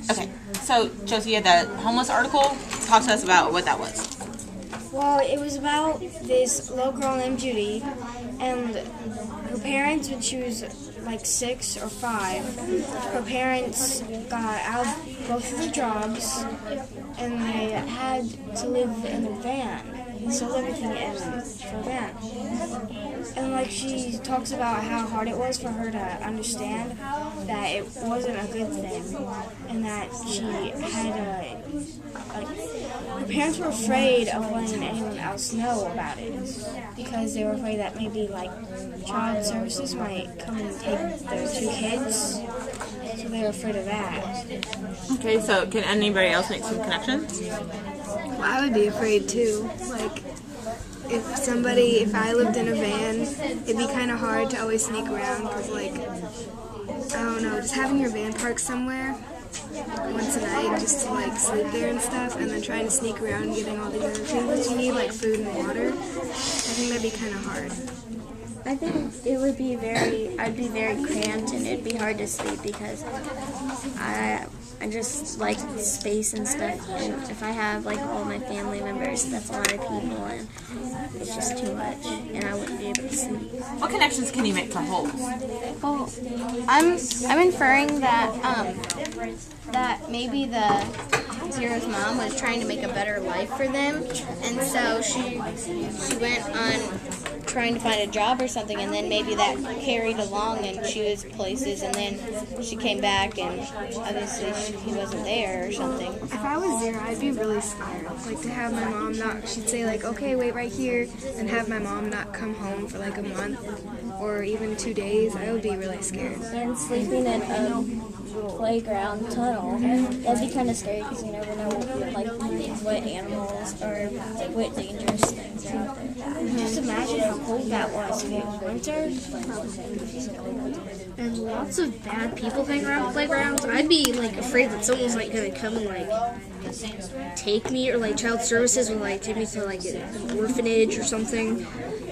Okay, so Josie, you had the homeless article. Talk to us about what that was. Well, it was about this little girl named Judy, and her parents, when she was like 6 or 5, her parents got out of both of their jobs, and they had to live in a van. He sold everything in for a van. And like she talks about how hard it was for her to understand that it wasn't a good thing, and that she had her parents were afraid of letting anyone else know about it because they were afraid that maybe like child services might come and take their 2 kids. So they were afraid of that. Okay, so can anybody else make some connections? Well, I would be afraid too. Like, if I lived in a van, it'd be kind of hard to always sneak around because, like, I don't know, just having your van parked somewhere once a night just to, like, sleep there and stuff, and then trying to sneak around and getting all these other things that you need, like food and water, I think that'd be kind of hard. I think it would be I'd be very cramped and it'd be hard to sleep because I just like space and stuff. And if I have like all my family members, that's a lot of people and it's just too much and I wouldn't be able to sleep. What connections can you make to holes? Well, I'm inferring that that maybe the Zero's mom was trying to make a better life for them, and so she went on trying to find a job or something, and then maybe that carried along and she was places, and then she came back and obviously he wasn't there or something. If I was Zero, I'd be really scared. Like, to have my mom she'd say, like, okay, wait right here, and have my mom not come home for like a month or even 2 days. I would be really scared. And sleeping in a playground tunnel, that'd be kind of scary because you never know what animals or what dangerous things are out there. Just imagine how cold that was in winter. And lots of bad people hang around playgrounds. I'd be like afraid that someone's like gonna come and like take me, or like child services would like take me to like an orphanage or something.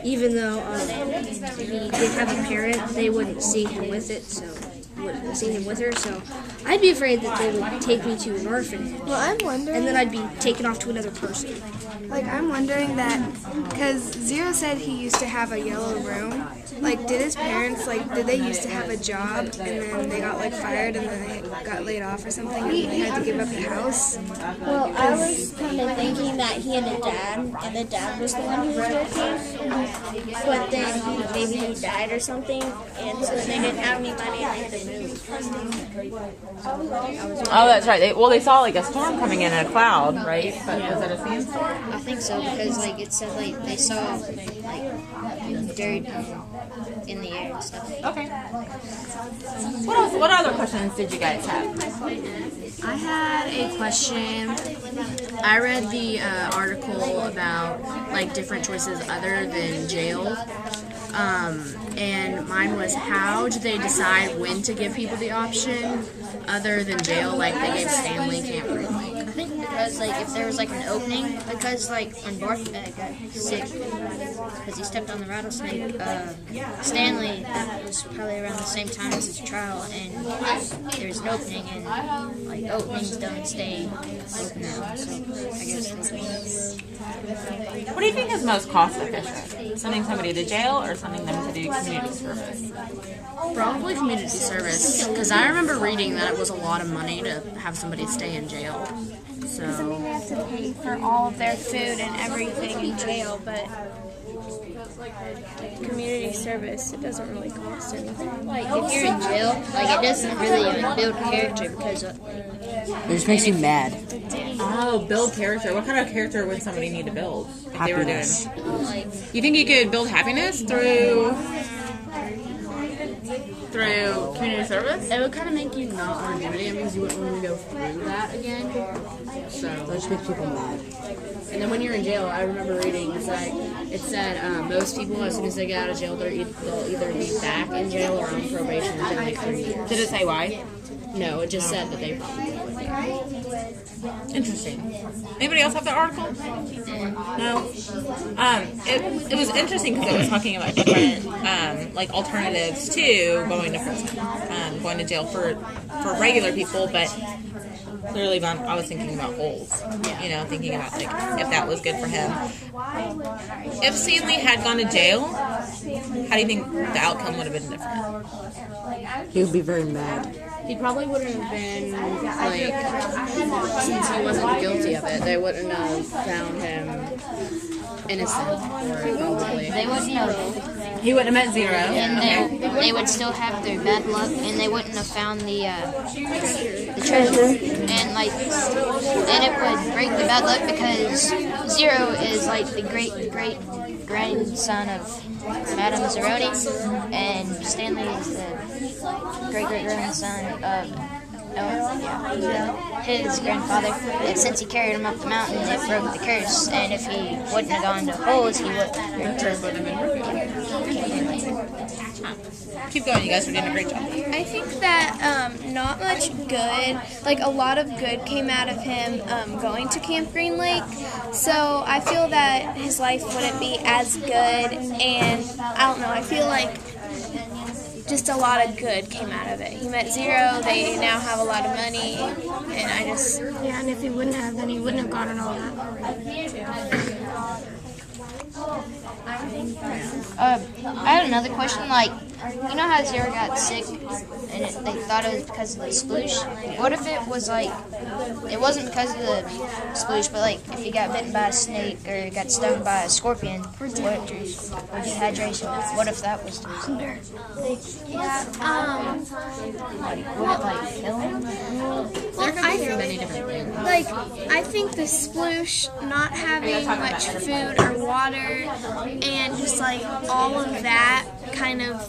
Even though he did have a parent, they wouldn't see him with it, so wouldn't see him with her. So I'd be afraid that they would take me to an orphanage. Well, I'm wondering, and then I'd be taken off to another person. like, I'm wondering that, because Zero said he used to have a yellow room. Like, did his parents, like, did they used to have a job, and then they got, like, fired, and then they got laid off or something, and they had to give up the house? Well, I was kind of thinking that he had a dad, and the dad was the one who was working, but then maybe he died or something, and so they didn't have any money and they had to move. Oh, that's right. They saw like a storm coming in a cloud, right? But was it a sandstorm? I think so, because like it said like they saw like dirt in the air and stuff. Okay. What else? What other questions did you guys have? I had a question. I read the article about like different choices other than jail. And mine was, how do they decide when to give people the option other than jail, like they gave Stanley Cameron? I think because like if there was like an opening, because like when Barth got sick because he stepped on the rattlesnake, Stanley, that was probably around the same time as his trial, and there was an opening, and like openings don't stay open now, so I guess that's What do you think is most cost efficient? Sending somebody to jail or sending them to do community service? Probably community service, because I remember reading that it was a lot of money to have somebody stay in jail. So They have to pay for all of their food and everything in jail, but community service, it doesn't really cost anything. like if you're in jail, like it doesn't really build character because It just makes you mad. Oh, build character. What kind of character would somebody need to build if they were doing? Happiness. like You think you could build happiness through community service? it would kind of make you not want to do it again because you wouldn't want to go through that again. So That just makes people mad. and then when you're in jail, I remember reading it said most people as soon as they get out of jail, they'll either be back in jail or on probation within like 3 years. Did it say why? No, it just said that they probably would be. Interesting. Anybody else have the article? No. It was interesting because it was talking about different like alternatives to going to prison, going to jail for regular people, but clearly I was thinking about holes. You know, thinking about like if that was good for him. If Stanley had gone to jail, how do you think the outcome would have been different? He would be very mad. He probably wouldn't have been, like, since he wasn't guilty of it, they wouldn't have found him innocent for it, probably. They wouldn't have. He wouldn't have met Zero. And they would still have their bad luck, and they wouldn't have found the treasure. And like, and it would break the bad luck because Zero is like the great grandson of Madame Zeroni, and Stanley is the great grandson of his grandfather. And since he carried him up the mountain, it broke the curse. And if he wouldn't have gone to holes, he would. Keep going, you guys are doing a great job. I think that not much good, like a lot of good came out of him going to Camp Green Lake. So I feel that his life wouldn't be as good, and I don't know, I feel like just a lot of good came out of it. He met Zero, they now have a lot of money, and I just... Yeah, and if he wouldn't have, then he wouldn't have gotten all that. I had another question. Like, you know how Zero got sick, and they thought it was because of the sploosh? What if it was like, it wasn't because of the sploosh, but like if he got bitten by a snake or got stung by a scorpion, or dehydration? What if that was the reason? Would it like kill him? There could be many different things. Like, I think the sploosh, not having much food or water, and just like all of that kind of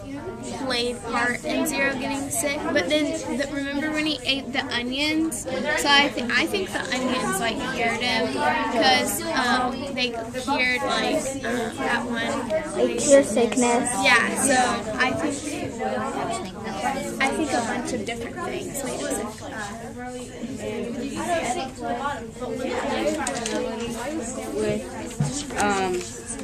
played part in Zero getting sick. But then, remember when he ate the onions? So I think the onions like cured him because they cured like that one. They cure sickness. Yeah. So I think a bunch of different things made it sick.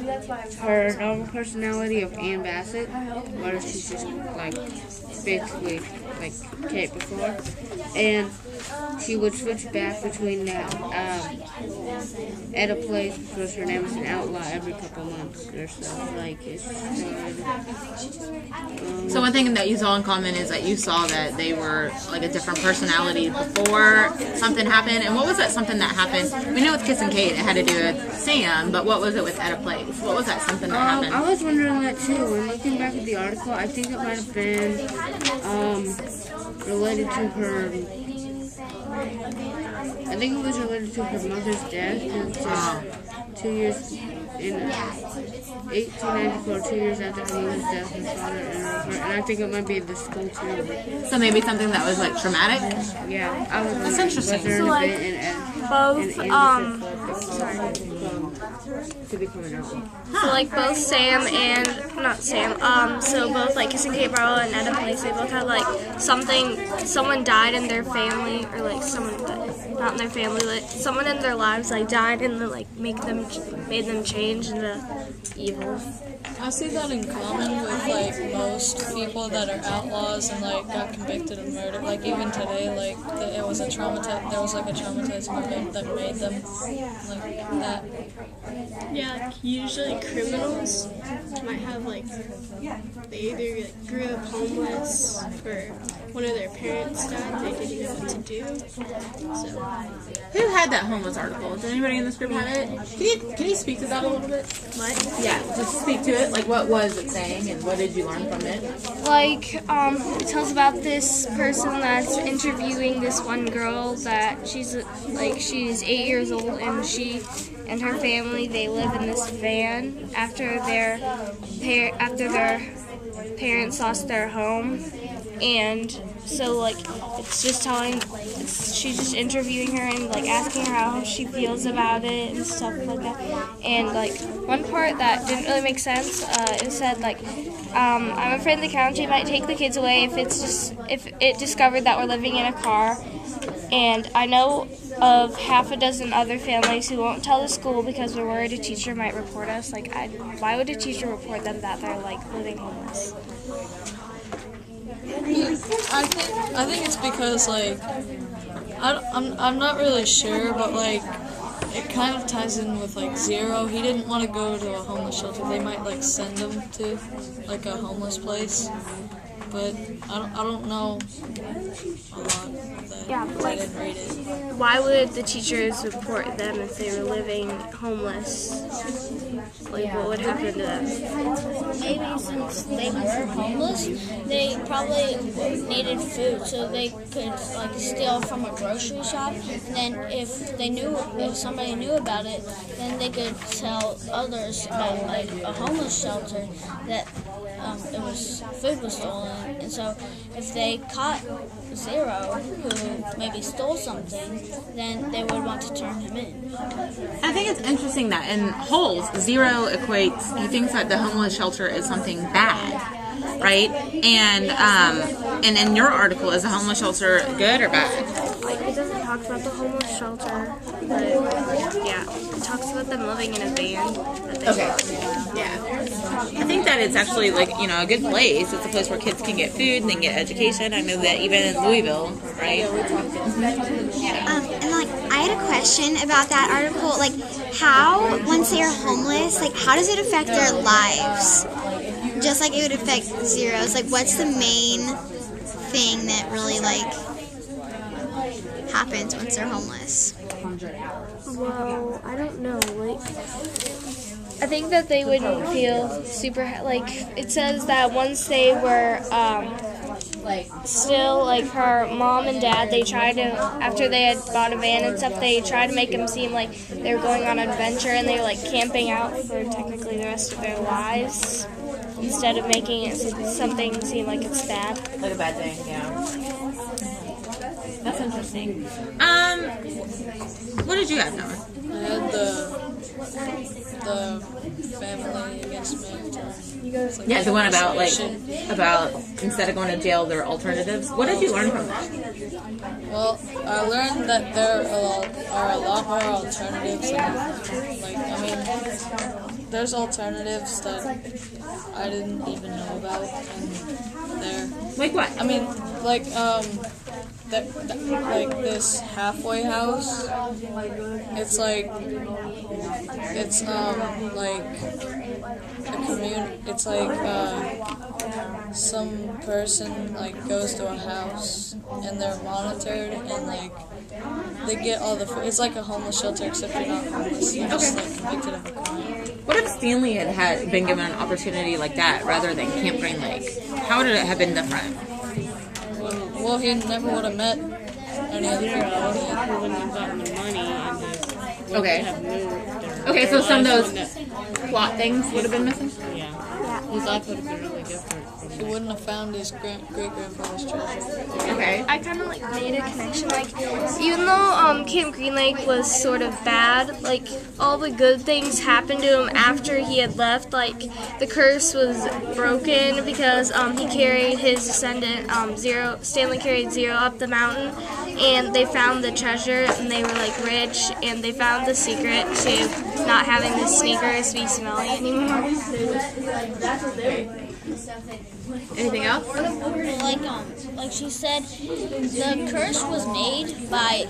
With her normal personality of Ann Bassett, what if she's just like basically like Kate before, and she would switch back between that at a place because her name is an outlaw every couple months or so. Like it's So one thing that you saw in common is that you saw that they were like a different personality before something happened. And what was that something that happened? We know with Kiss and Kate it had to do with Sam, but what was it with At a Place? What was that something that happened? I was wondering that too. When looking back at the article, I think it might have been related to her. I think it was related to her mother's death. 2 years in 1894, 2 years after her mother's death, her father and I think it might be the school too. So maybe something that was like traumatic? Yeah, I was wondering. That's interesting. Was there an event to be coming out? So like both Sam and so both like Kiss and Kate Barlow and At a Place, they both had like someone died in their family, or like someone not in their family, like someone in their lives like died and then like made them change into evil. I see that in common with like most people that are outlaws and like got convicted of murder. Like even today, like there was like a traumatized moment that made them like that. Yeah, usually criminals might have like they either like, grew up homeless or one of their parents died. They didn't know what to do. So Who had that homeless article? Did anybody in this group have it? Can you speak to that a little bit? what? Yeah, just speak to it. Like, what was it saying, and what did you learn from it? Like, it tells about this person that's interviewing this one girl that she's 8 years old, and she and her family, they live in this van after their parents lost their home, and so like it's just she's just interviewing her and like asking her how she feels about it and stuff like that. And like one part that didn't really make sense, it said like, I'm afraid the county might take the kids away if it discovered that we're living in a car. And I know of half a dozen other families who won't tell the school because we're worried a teacher might report us. Like, why would a teacher report them that they're like living homeless? I think it's because like I'm not really sure, but like it kind of ties in with like Zero. He didn't want to go to a homeless shelter. They might like send him to like a homeless place, but I don't know a lot of that. Yeah, but I didn't read it. Why would the teachers report them if they were living homeless? Like, what would happen to them? Maybe since they were homeless, they probably needed food, so they could like steal from a grocery shop. And then if somebody knew about it, then they could tell others about like a homeless shelter that food was stolen. And so if they caught Zero, who maybe stole something, then they would want to turn him in. I think it's interesting that in Holes, Zero equates, he thinks that the homeless shelter is something bad, right? And in your article, is the homeless shelter good or bad? Like, it doesn't talk about the homeless shelter, but yeah, it talks about them living in a van. Okay. Yeah. I think that it's actually like, you know, a good place. It's a place where kids can get food and they can get education. I know that even in Louisville, right? And like, I had a question about that article. Like, how, once they are homeless, like, how does it affect their lives? Just like it would affect Zero's. Like, what's the main thing that really, like, happens once they're homeless? Well, I don't know. Like, I think that they wouldn't feel super, like, it says that once they were, still, like, her mom and dad, they tried to, after they had bought a van and stuff, they tried to make them seem like they were going on an adventure and they were, like, camping out for technically the rest of their lives instead of making it something seem like it's bad. Like a bad thing, yeah. That's interesting. What did you have, Noah? I had the family against mental. Yeah, the one about instead of going to jail, there are alternatives. What did you learn from that? Well, I learned that there are a lot more alternatives. There's alternatives that I didn't even know about, and there. Like what? I mean, like this halfway house. It's like a community. It's like some person like goes to a house and they're monitored and like they get all the food. It's like a homeless shelter except you're not homeless. You're just like convicted of a crime. What if Stanley had been given an opportunity like that rather than Camp Green Lake? How would it have been different? Well, he never would have met any other people. He wouldn't have gotten the money and Okay. have moved. Okay, so some of those plot things would have been missing? Yeah. His life would have been really different. He wouldn't have found his great-grandfather's treasure. Okay. I kind of like made a connection, like, even though Camp Green Lake was sort of bad, like, all the good things happened to him after he had left. Like, the curse was broken because he carried his descendant, Stanley carried Zero up the mountain, and they found the treasure, and they were, like, rich, and they found the secret to not having the sneakers be smelly anymore. Anything else? Like she said, the curse was made by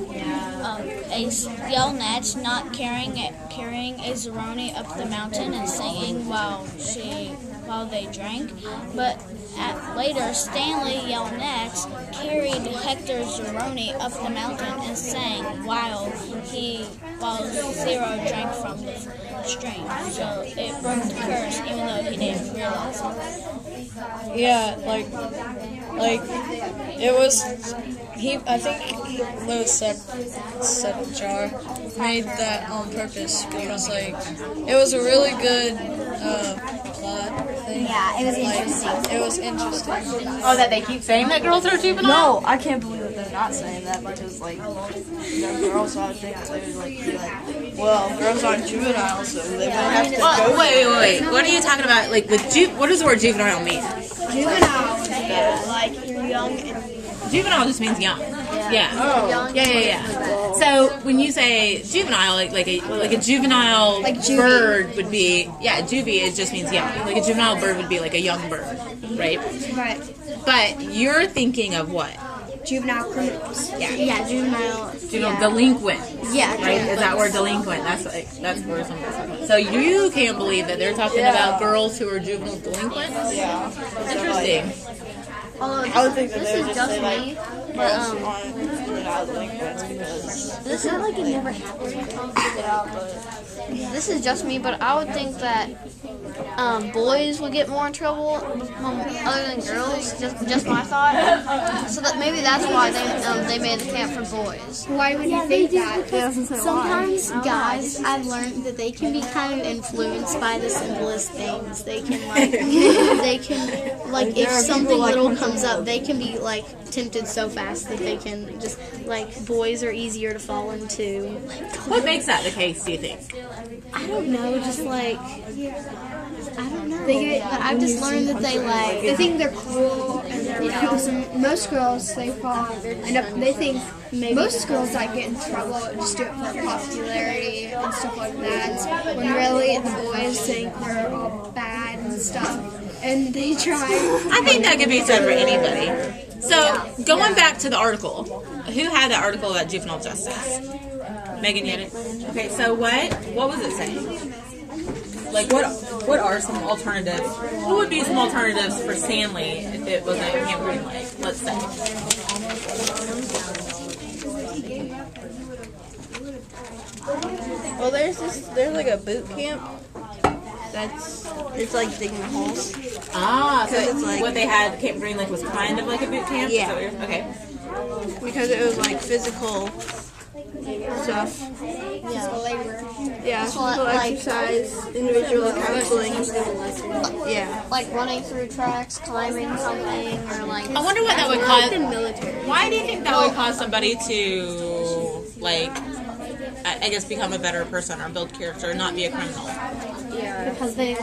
a Yell Natch not carrying a Zeroni up the mountain and singing while they drank. But later, Stanley Yell Natch carried Hector Zeroni up the mountain and sang while Zero drank from the stream. So it broke the curse, even though he didn't realize it. Yeah, like it was. I think Louis Setjar made that on purpose because like it was a really good plot thing. Yeah, it was interesting. It was interesting. Oh, that they keep saying that girls are juvenile? No, I can't believe that they're not saying that because, like, they're girls, so I would think that they would, like, be like, well, girls aren't juveniles, so they might have to go. Wait. What are you talking about? Like, with what does the word juvenile mean? Juvenile is like you're young and Juvenile just means young. Yeah. So when you say juvenile, like a juvenile bird would be, juvie, it just means young. Like a juvenile bird would be like a young bird, right? right. But you're thinking of what? Juvenile criminals. Yeah, juvenile. Juvenile delinquent. Yeah, Right? Is that word delinquent? That's where somebody's. So you can't believe that they're talking about girls who are juvenile delinquent? Yeah. Interesting. I would think that they would This is just just say, me, like, but girls aren't juvenile delinquents because... this is like it never happened. Yeah, but... This is just me, but I would think that boys would get more in trouble other than girls. Just my thought. So that maybe that's why they made the camp for boys. Why would you think that? Sometimes guys, I've learned that they can be kind of influenced by the simplest things. They can like if something little comes up, they can be like tempted so fast that they can just like boys are easier to fall into. What makes that the case, do you think? I don't know, just like I don't know. But I've just learned that They think they're cool, and most girls they fall end up. They think most girls that get in trouble just do it for popularity and stuff like that. When really the boys think they're all bad and stuff, and they try. I think that could be said for anybody. So, going back to the article, who had the article about juvenile justice? Megan, you had it? Okay, so what was it saying? Like, what are some alternatives? What would be some alternatives for Stanley if it wasn't Camp Green Lake, let's say? Well, there's like a boot camp. It's like digging holes. Ah, so it's like- what they had Camp Green Lake was kind of like a boot camp? Yeah. Is that what you're- okay. Because it was like physical stuff. Yeah, physical exercise, individual counseling. Yeah. Like running through tracks, climbing something, or like. I wonder what that would cause. Military. Why do you think that would cause somebody to, like, I guess become a better person or build character or not be a criminal? because they've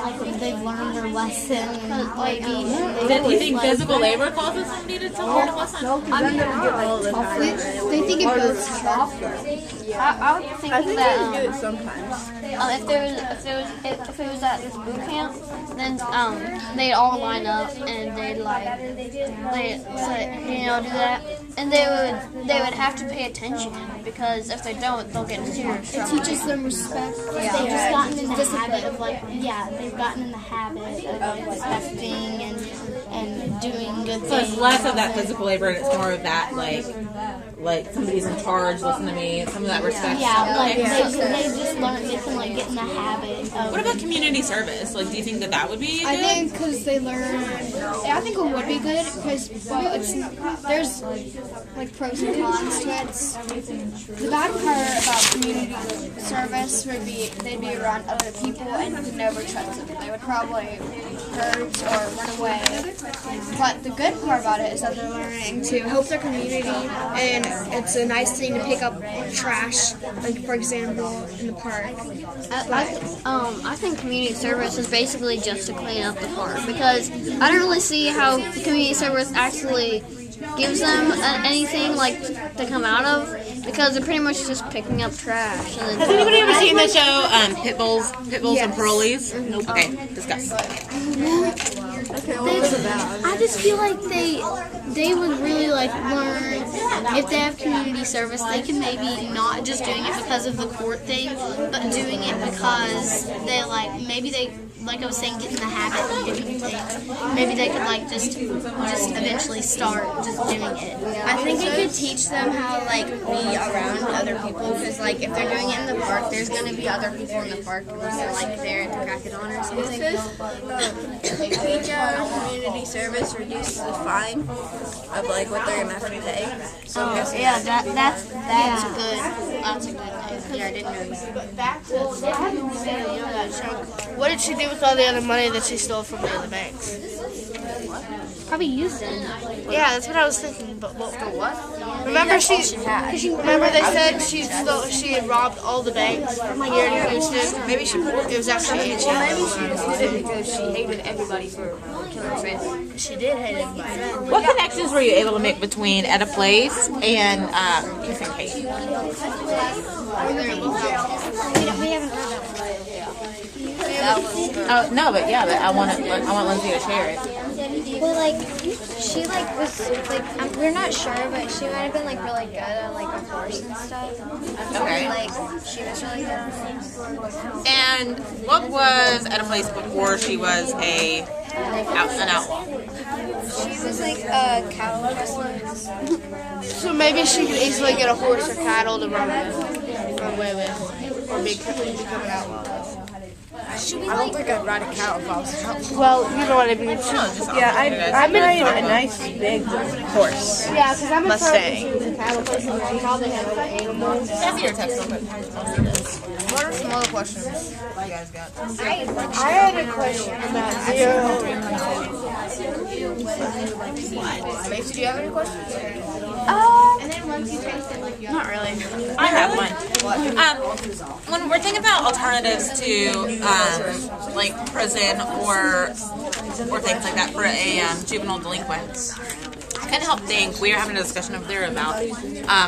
learned their lesson. Maybe Do you think physical labor causes somebody to learn a lesson? They think it both. I would think I think that they do it sometimes. if it was at this boot camp, then they'd all line up and they'd do that, and they would have to pay attention because if they don't, they'll get in serious trouble. It teaches them respect. they've just gotten in the habit of they've gotten in the habit of respecting and doing good So it's things. less of that physical labor and it's more of that, like somebody's in charge, listen to me, some of that respect. Yeah, like Okay. they just learn. They can get in the habit of. What about community service? Like, do you think that would be good? I think because they learn. I think it would be good because there's like pros and cons to it. The bad part about community service would be they'd be around other people and you could never trust them. They would probably hurt or run away. But the good part about it is that they're learning to help their community, and it's a nice thing to pick up trash, like for example in the park. I think community service is basically just to clean up the park because I don't really see how community service actually gives them anything to come out of because they're pretty much just picking up trash. And Has anybody ever seen the show Pitbulls and Parolees? Nope. Okay, discuss. I just feel like they would really learn if they have community service. They can maybe not just doing it because of the court thing, but doing it because they like I was saying, get in the habit of doing things. Maybe they could just eventually start just doing it. I think it could teach them how be around other people because if they're doing it in the park, there's gonna be other people in the park unless they're there at the crack of dawn or something. Community service reduces the fine of what they're gonna have to pay. So I'm guessing yeah, that's good. That's a good thing. Yeah, I didn't know that. What did she do with all the other money that she stole from the other banks? Probably used it. Yeah, that's what I was thinking. But for what? Remember remember they said she had robbed all the banks here in Houston. Maybe she put it was actually ATM. Maybe she just did it because she hated everybody for killing her family. She did hate everybody. What connections were you able to make between Etta Place and Kiss and Kate? We haven't heard that. Oh no, but yeah, but I want Lindsay to share it. Well, like, she, like, was, like, we're not sure, but she might have been, like, really good at, like, a horse and stuff. Okay. Like, she was really good on things. And what was Etta Place before she was an outlaw? She was, like, a cattle wrestler. So maybe she could easily get a horse or cattle to run away with, or become an outlaw. I don't think I'd ride a cow if I was an outlaw. Well, you know what I mean. Yeah, I'd ride a nice big horse. Yeah, because I'm Mustang. What are some other questions you guys got? I had a question about zero. Macy, do you have any questions? Not really. I have one. When we're thinking about alternatives to like prison or things like that for a juvenile delinquent, I couldn't help think we were having a discussion over there about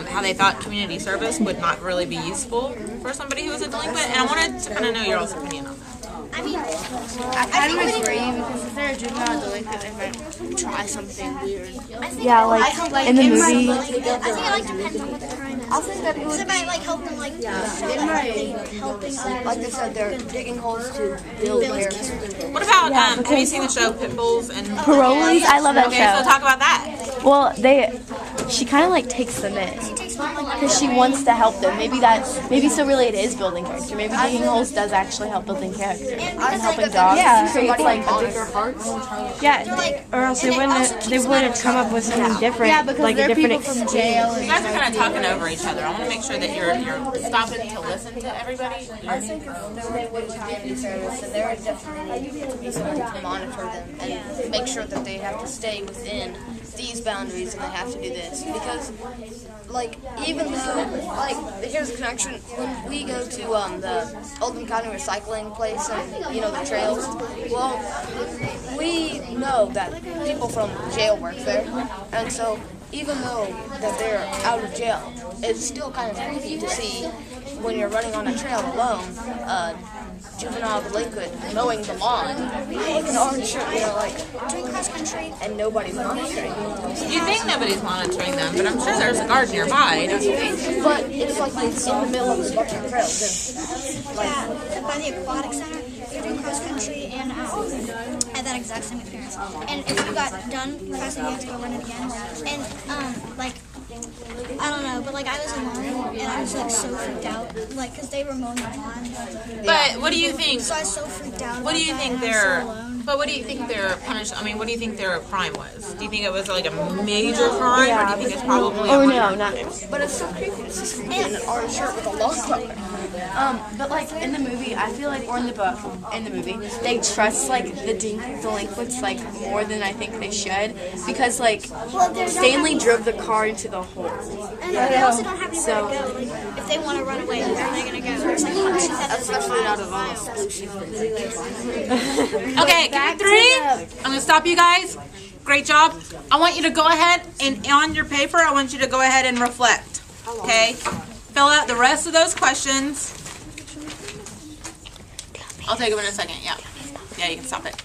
how they thought community service would not really be useful for somebody who was a delinquent, and I wanted to kind of know your all's opinion on that. I mean, I kind of agree because if they're a juvenile delinquent, they might try something weird. Yeah, like in the movie. I think it like depends on what the crime is. I think that it would It might like help them like show that helping like they said, they're digging holes to build character. What about have you seen the show Pitbulls and Parolees, I love that Okay, show. so talk about that. Well, she kind of like takes them in because she wants to help them. Maybe so. Really, it is building character. Maybe digging holes does actually help building character and helping dogs. Yeah, creates like a bigger heart. Yeah, or else they wouldn't come up with something different. Yeah, because like they're a different people from jail. You guys are kind of talking over each other. I want to make sure that you're stopping to listen to everybody. I think if there was community service, then there would definitely need to be someone to monitor them and make sure that they have to stay within these boundaries and they have to do this. Because, like, even though, like, here's a connection. When we go to the Oldham County recycling place and, you know, the trails, well, we know that people from jail work there. And so, even though that they're out of jail, it's still kind of creepy to see when you're running on a trail alone, juvenile delinquent mowing the lawn, like an orange shirt, you know, like doing cross country, and nobody's monitoring. You think nobody's monitoring them, but I'm sure there's a guard nearby, don't you think? But it's like it's in the middle of a bunch of trails. yeah, by the aquatic center, you're doing cross country and I had that exact same experience. And if you got done crossing, you have to go run it again. And like. I don't know, but like I was alone and I was like so freaked out, like because they were mowing the lawn. But what do you think? So I was so freaked out. What do you think their? But what do you think their punish? I mean, what do you think their crime was? Do you think it was like a major crime, or do you think it's probably? Oh no, not. But it's so creepy. It's just creepy in an orange shirt with a lawn clutcher. But like in the movie, I feel like, or in the book, in the movie, they trust like the delinquents like more than I think they should, because like Stanley drove the car into the hole. And they also don't have anywhere to go. Like, if they want to run away, where are they going to go? It's like Especially out of miles. Okay, give me 3. I'm gonna stop you guys. Great job. I want you to go ahead and on your paper, I want you to go ahead and reflect. Okay, fill out the rest of those questions. I'll take them in a second. Yeah, you can stop it.